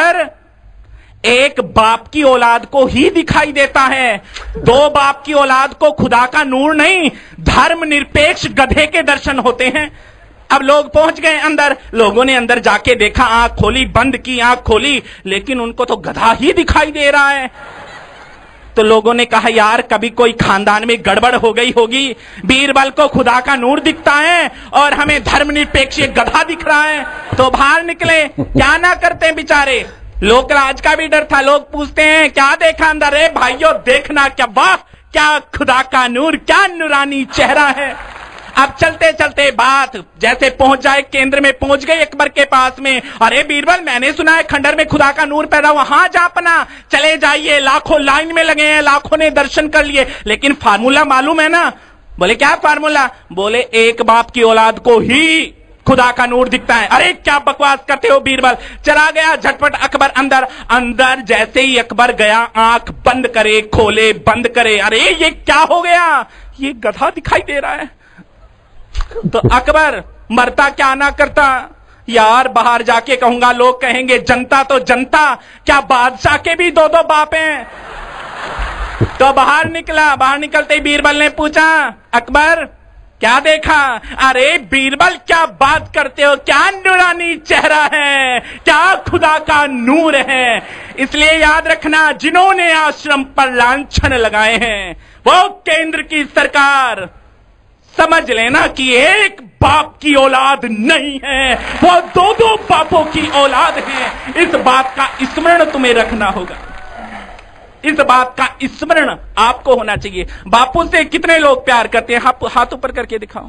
अकबर एक बाप की औलाद को ही दिखाई देता है, दो बाप की औलाद को खुदा का नूर नहीं, धर्मनिरपेक्ष गधे के दर्शन होते हैं। अब लोग पहुंच गए अंदर, लोगों ने अंदर जाके देखा, आंख खोली, बंद की, आंख खोली, लेकिन उनको तो गधा ही दिखाई दे रहा है। तो लोगों ने कहा यार कभी कोई खानदान में गड़बड़ हो गई होगी, बीरबल को खुदा का नूर दिखता है और हमें धर्मनिरपेक्ष गधा दिख रहा है। तो बाहर निकले, क्या ना करते बेचारे, लोकराज का भी डर था। लोग पूछते हैं क्या देखा अंदर? रे भाइयों देखना क्या, वाह क्या खुदा का नूर, क्या नूरानी चेहरा है। अब चलते चलते बात जैसे पहुंच जाए, केंद्र में पहुंच गए अकबर के पास में। अरे बीरबल मैंने सुना है खंडर में खुदा का नूर पैदा हुआ, हाँ जापना चले जाइए, लाखों लाइन में लगे हैं, लाखों ने दर्शन कर लिए, लेकिन फार्मूला मालूम है ना? बोले क्या फार्मूला? बोले एक बाप की औलाद को ही खुदा का नूर दिखता है। अरे क्या बकवास करते हो बीरबल। चला गया झटपट अकबर अंदर। अंदर जैसे ही अकबर गया, आंख बंद करे खोले बंद करे, अरे ये क्या हो गया, ये गधा दिखाई दे रहा है। तो अकबर मरता क्या ना करता, यार बाहर जाके कहूंगा, लोग कहेंगे जनता तो जनता, क्या बादशाह के भी दो दो बाप हैं। तो बाहर निकला, बाहर निकलते ही बीरबल ने पूछा अकबर क्या देखा? अरे बीरबल क्या बात करते हो, क्या नूरानी चेहरा है, क्या खुदा का नूर है। इसलिए याद रखना, जिन्होंने आश्रम पर लांछन लगाए हैं वो केंद्र की सरकार, समझ लेना कि एक बाप की औलाद नहीं है, वो दो दो बापों की औलाद है। इस बात का स्मरण तुम्हें रखना होगा, इस बात का स्मरण आपको होना चाहिए। बापू से कितने लोग प्यार करते हैं? हाथ ऊपर करके दिखाओ।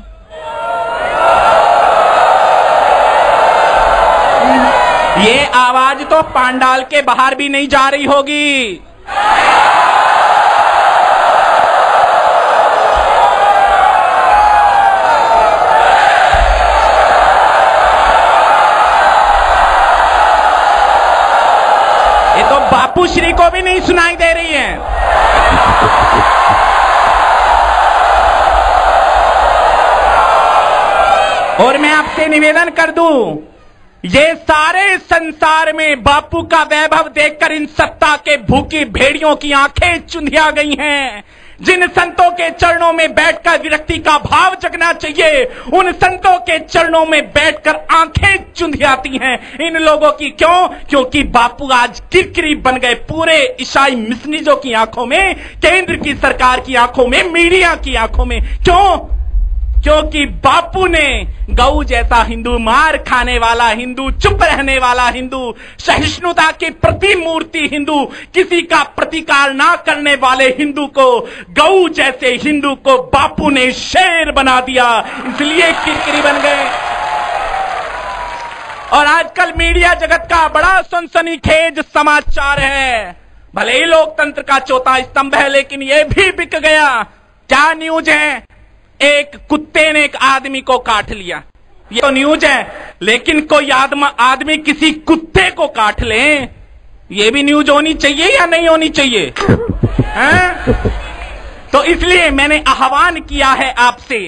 ये आवाज तो पांडाल के बाहर भी नहीं जा रही होगी। बापू श्री को भी नहीं सुनाई दे रही है। और मैं आपसे निवेदन कर दूं, ये सारे संसार में बापू का वैभव देखकर इन सत्ता के भूखी भेड़ियों की आंखें चुंधिया गई हैं। जिन संतों के चरणों में बैठकर विरक्ति का भाव जगना चाहिए, उन संतों के चरणों में बैठकर आंखें चुंधियाती हैं इन लोगों की। क्यों? क्योंकि बापू आज किरकिरी बन गए पूरे ईसाई मिशनरीजों की आंखों में, केंद्र की सरकार की आंखों में, मीडिया की आंखों में। क्यों? क्योंकि बापू ने गऊ जैसा हिंदू, मार खाने वाला हिंदू, चुप रहने वाला हिंदू, सहिष्णुता की प्रतिमूर्ति हिंदू, किसी का प्रतिकार ना करने वाले हिंदू को, गऊ जैसे हिंदू को बापू ने शेर बना दिया, इसलिए किरकिरी बन गए। और आजकल मीडिया जगत का बड़ा सनसनीखेज समाचार है। भले ही लोकतंत्र का चौथा स्तंभ है, लेकिन यह भी बिक गया। क्या न्यूज है? एक कुत्ते ने एक आदमी को काट लिया, ये तो न्यूज है। लेकिन कोई आदमी किसी कुत्ते को काट ले, ये भी न्यूज होनी चाहिए या नहीं होनी चाहिए? तो इसलिए मैंने आह्वान किया है आपसे,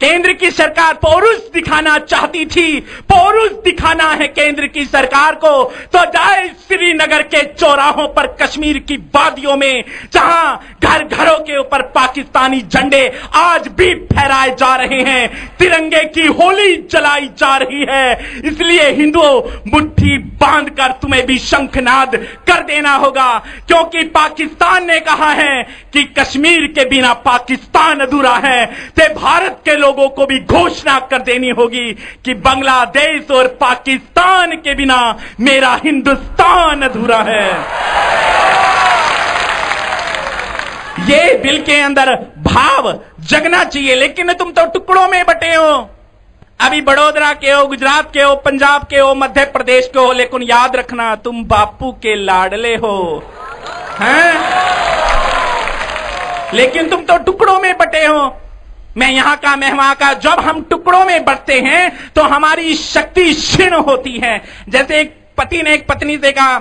केंद्र की सरकार पौरुष दिखाना चाहती थी, पौरुष दिखाना है केंद्र की सरकार को, तो जाए श्रीनगर के चौराहों पर, कश्मीर की वादियों में, जहां घर घरों के ऊपर पाकिस्तानी झंडे आज भी फहराए जा रहे हैं, तिरंगे की होली जलाई जा रही है। इसलिए हिंदुओं, मुट्ठी बांधकर तुम्हें भी शंखनाद कर देना होगा, क्योंकि पाकिस्तान ने कहा है कि कश्मीर के बिना पाकिस्तान अधूरा है। ते भारत के लोगों को भी घोषणा कर देनी होगी कि बांग्लादेश और पाकिस्तान के बिना मेरा हिंदुस्तान अधूरा है। ये दिल के अंदर भाव जगना चाहिए। लेकिन तुम तो टुकड़ों में बटे हो, अभी बड़ोदरा के हो, गुजरात के हो, पंजाब के हो, मध्य प्रदेश के हो, लेकिन याद रखना तुम बापू के लाडले हो, हैं? लेकिन तुम तो टुकड़ों में बटे हो। मैं यहां का, मैं वहां का। जब हम टुकड़ों में बटते हैं तो हमारी शक्ति क्षीण होती है। जैसे एक पति ने एक पत्नी से कहा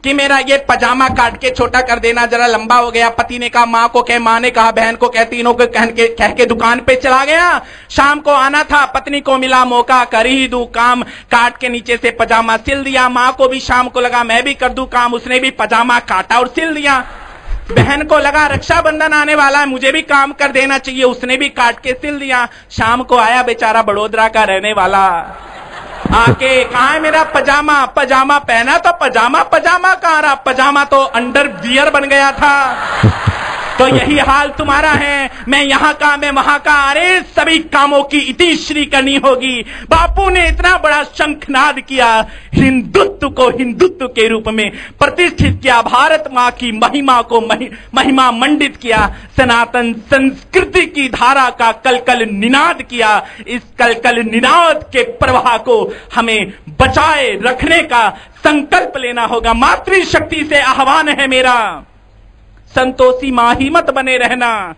कि मेरा ये पजामा काट के छोटा कर देना, जरा लंबा हो गया। पति ने कहा, माँ को कह, माँ ने कहा बहन को कह, तीनों को कह के दुकान पे चला गया। शाम को आना था, पत्नी को मिला मौका, कर ही दूं काम, काट के नीचे से पजामा सिल दिया। माँ को भी शाम को लगा मैं भी कर दूं काम, उसने भी पजामा काटा और सिल दिया। बहन को लगा रक्षाबंधन आने वाला है, मुझे भी काम कर देना चाहिए, उसने भी काट के सिल दिया। शाम को आया बेचारा बड़ोदरा का रहने वाला, आके कहा है मेरा पजामा, पजामा पहना तो पजामा कहाँ रहा, पजामा तो अंडरवियर बन गया था। तो यही हाल तुम्हारा है, मैं यहाँ का मैं वहां का, अरे सभी कामों की इतिश्री करनी होगी। बापू ने इतना बड़ा शंखनाद किया, हिंदुत्व को हिंदुत्व के रूप में प्रतिष्ठित किया, भारत माँ की महिमा को महिमा मंडित किया, सनातन संस्कृति की धारा का कलकल निनाद किया। इस कलकल निनाद के प्रवाह को हमें बचाए रखने का संकल्प लेना होगा। मातृशक्ति से आह्वान है मेरा, संतोषी मां ही मत बने रहना,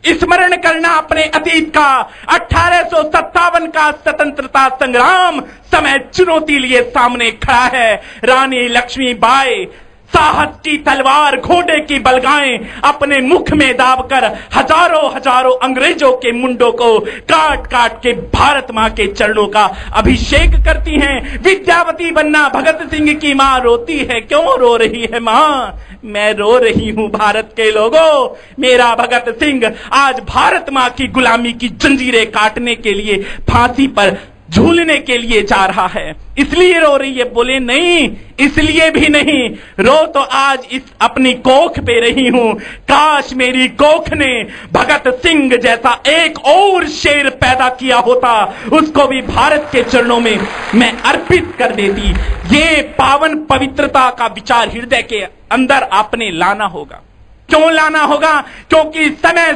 स्मरण करना अपने अतीत का। 1857 का स्वतंत्रता संग्राम समय चुनौती लिए सामने खड़ा है। रानी लक्ष्मीबाई साहस की तलवार, घोड़े की बलगाएं अपने मुख में दाबकर हजारों अंग्रेजों के मुंडों को काट काट के भारत मां के चरणों का अभिषेक करती हैं। विद्यावती बन्ना भगत सिंह की मां रोती है, क्यों रो रही है मां? मैं रो रही हूं भारत के लोगों, मेरा भगत सिंह आज भारत मां की गुलामी की जंजीरें काटने के लिए फांसी पर झूलने के लिए जा रहा है, इसलिए रो रही है। बोले नहीं, इसलिए भी नहीं, रो तो आज इस अपनी कोख पे रही हूं। काश मेरी कोख ने भगत सिंह जैसा एक और शेर पैदा किया होता, उसको भी भारत के चरणों में मैं अर्पित कर देती। ये पावन पवित्रता का विचार हृदय के अंदर आपने लाना होगा। क्यों लाना होगा? क्योंकि समय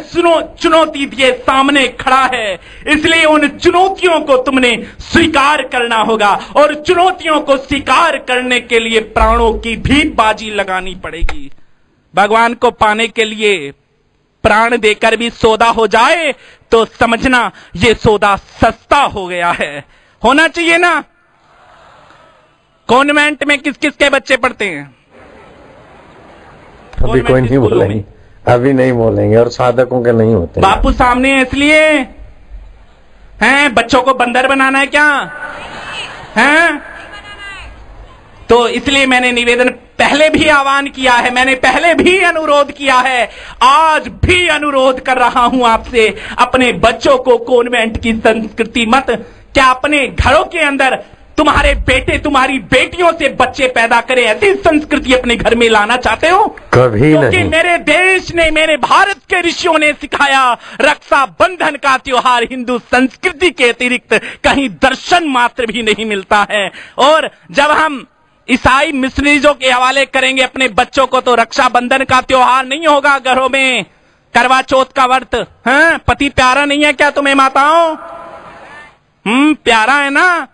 चुनौती दिए सामने खड़ा है, इसलिए उन चुनौतियों को तुमने स्वीकार करना होगा, और चुनौतियों को स्वीकार करने के लिए प्राणों की भी बाजी लगानी पड़ेगी। भगवान को पाने के लिए प्राण देकर भी सौदा हो जाए तो समझना ये सौदा सस्ता हो गया है। होना चाहिए ना? कॉन्वेंट में किस किस के बच्चे पढ़ते हैं? अभी कोई नहीं बोलेंगे, अभी नहीं बोलेंगे, और साधकों के नहीं होते। बापू सामने है इसलिए हैं, बच्चों को बंदर बनाना है क्या हैं? तो इसलिए मैंने निवेदन पहले भी आह्वान किया है, मैंने पहले भी अनुरोध किया है, आज भी अनुरोध कर रहा हूं आपसे, अपने बच्चों को कॉन्वेंट की संस्कृति मत, क्या अपने घरों के अंदर तुम्हारे बेटे तुम्हारी बेटियों से बच्चे पैदा करें, ऐसी संस्कृति अपने घर में लाना चाहते हो? कभी नहीं। क्योंकि मेरे देश ने, मेरे भारत के ऋषियों ने सिखाया, रक्षाबंधन का त्योहार हिंदू संस्कृति के अतिरिक्त कहीं दर्शन मात्र भी नहीं मिलता है। और जब हम ईसाई मिशनरीजों के हवाले करेंगे अपने बच्चों को, तो रक्षाबंधन का त्योहार नहीं होगा घरों में, करवा चौथ का व्रत। हाँ, पति प्यारा नहीं है क्या तुम्हें माताओं? प्यारा है ना?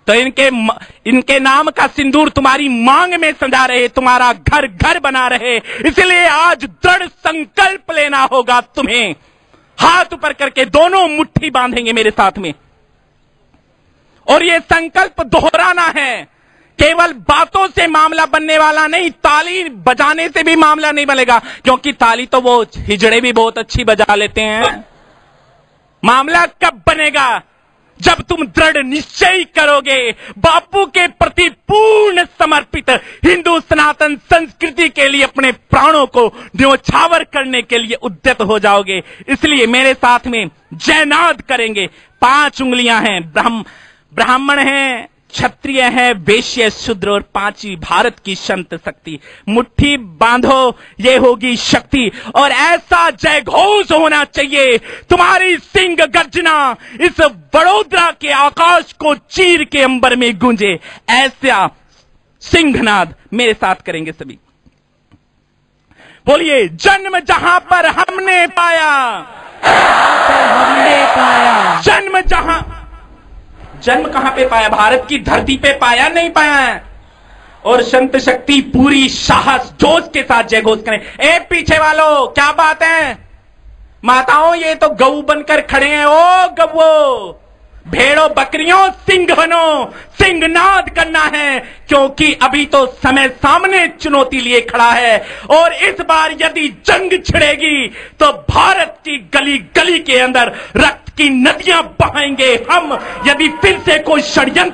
तो इनके नाम का सिंदूर तुम्हारी मांग में सजा रहे, तुम्हारा घर घर बना रहे। इसलिए आज दृढ़ संकल्प लेना होगा तुम्हें, हाथ ऊपर करके दोनों मुट्ठी बांधेंगे मेरे साथ में, और ये संकल्प दोहराना है। केवल बातों से मामला बनने वाला नहीं, ताली बजाने से भी मामला नहीं बनेगा, क्योंकि ताली तो वो हिजड़े भी बहुत अच्छी बजा लेते हैं। मामला कब बनेगा? जब तुम दृढ़ निश्चय करोगे, बापू के प्रति पूर्ण समर्पित हिंदू सनातन संस्कृति के लिए अपने प्राणों को न्योछावर करने के लिए उद्यत हो जाओगे। इसलिए मेरे साथ में जयनाद करेंगे। 5 उंगलियां हैं, ब्राह्मण हैं, क्षत्रिय है, वैश्य, शूद्र, और 5वीं भारत की संत शक्ति। मुट्ठी बांधो, ये होगी शक्ति, और ऐसा जय घोष होना चाहिए, तुम्हारी सिंह गर्जना इस वडोदरा के आकाश को चीर के अंबर में गूंजे। ऐसा सिंहनाद मेरे साथ करेंगे सभी। बोलिए, जन्म जहां पर हमने पाया, जन्म जहां, जन्म कहां पे पाया? भारत की धरती पे पाया, नहीं पाया है। और संत शक्ति पूरी साहस जोश के साथ जय घोष करें। ए पीछे वालों, क्या बात है? माताओं, ये तो गऊ बनकर खड़े हैं। ओ गऊ, भेड़ों बकरियों सिंह बनो, सिंहनाद करना है, क्योंकि अभी तो समय सामने चुनौती लिए खड़ा है। और इस बार यदि जंग छिड़ेगी तो भारत की गली गली के अंदर रक्त की नदियां बहाएंगे हम। यदि फिर से कोई षड्यंत्र